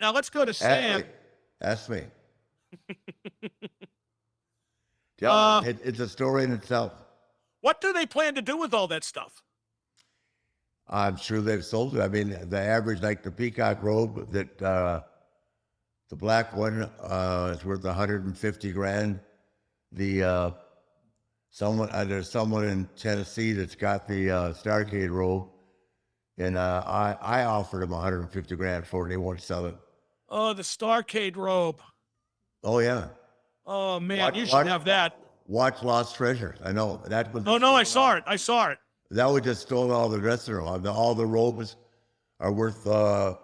Now let's go to Sam. Ask me. Uh, It's a story in itself. what do they plan to do with all that stuff? I'm sure they've sold it. I mean, the average, like the peacock robe, that the black one is worth 150 grand. The there's someone in Tennessee that's got the Starcade robe, and I offered him 150 grand for it. He won't sell it. Oh, the Starcade robe. Oh yeah. Oh man, you should have that. Watch Lost Treasure. I know that was. Oh no, I saw it. I saw it. That would just stole all the dressing room. All the robes are worth. Well,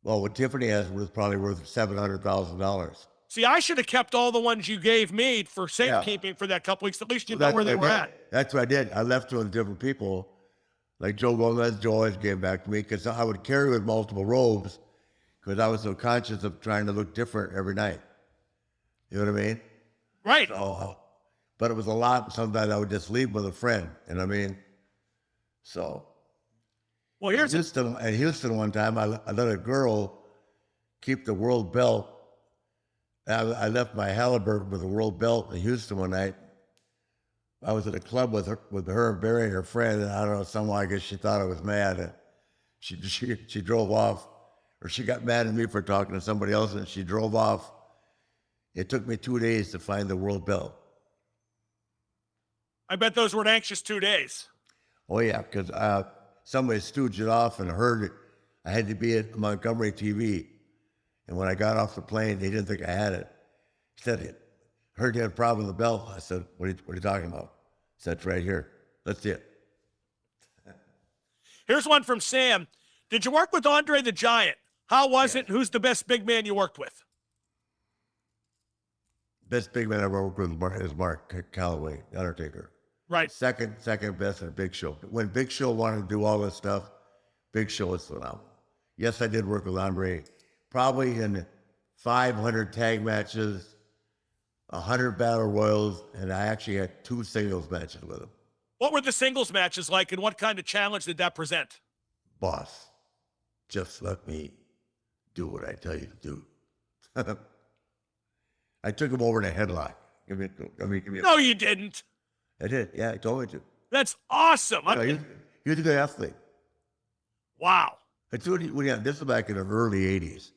what Tiffany has probably worth $700,000. See, I should have kept all the ones you gave me for safekeeping for that couple weeks. At least you know where they were at. That's what I did. I left to different people. Like Joe Gomez, Joe always gave back to me because I would carry with multiple robes because I was so conscious of trying to look different every night. You know what I mean? Right. So, but it was a lot. Sometimes I would just leave with a friend. You know what I mean? So. Well, here's at Houston one time, I let a girl keep the world belt. I left my Halliburton with a world belt in Houston one night. I was at a club with her and Barry and her friend, and I don't know, somehow I guess she thought I was mad. And she drove off, or she got mad at me for talking to somebody else, and she drove off. It took me 2 days to find the world belt. I bet those were an anxious 2 days. Oh yeah, because somebody stooged it off and heard it. I had to be at Montgomery TV. And when I got off the plane, they didn't think I had it. He said, heard you had a problem with the belt. I said, what are you talking about? He said, it's right here. Let's see it. Here's one from Sam. Did you work with Andre the Giant? How was it? Who's the best big man you worked with? Best big man I ever worked with is Mark Calloway, The Undertaker. Right. Second best in Big Show. When Big Show wanted to do all this stuff, Big Show was phenomenal. Yes, I did work with Andre. Probably in 500 tag matches, 100 battle royals, and I actually had 2 singles matches with him. What were the singles matches like, and what kind of challenge did that present? Boss, just let me do what I tell you to do. I took him over in a headlock. Give me no, you didn't. I did. Yeah, I told you to. That's awesome. He was a good athlete. Wow. This was back in the early 80s.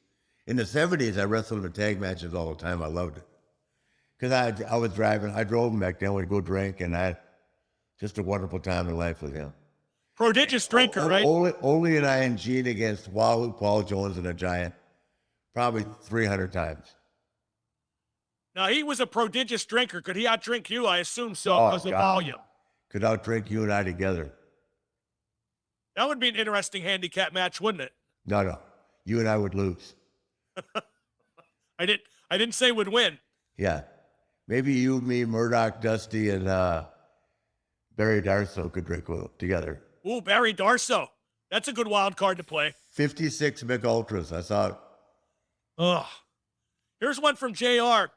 In the 70s, I wrestled in tag matches all the time. I loved it. Because I was driving. I drove him back then. We'd go drink, and I had just a wonderful time in life with him. Prodigious drinker, right? Only an ING against Wahoo, Paul Jones, and a Giant. Probably 300 times. Now, he was a prodigious drinker. Could he outdrink you? I assume so, because of volume. Could outdrink you and I together. That would be an interesting handicap match, wouldn't it? No. You and I would lose. I didn't say would win. Yeah. Maybe you, me, Murdoch, Dusty, and Barry Darsow could drink together. Ooh, Barry Darsow. That's a good wild card to play. 56 Mick Ultras. I saw it. Ugh. Here's one from JR.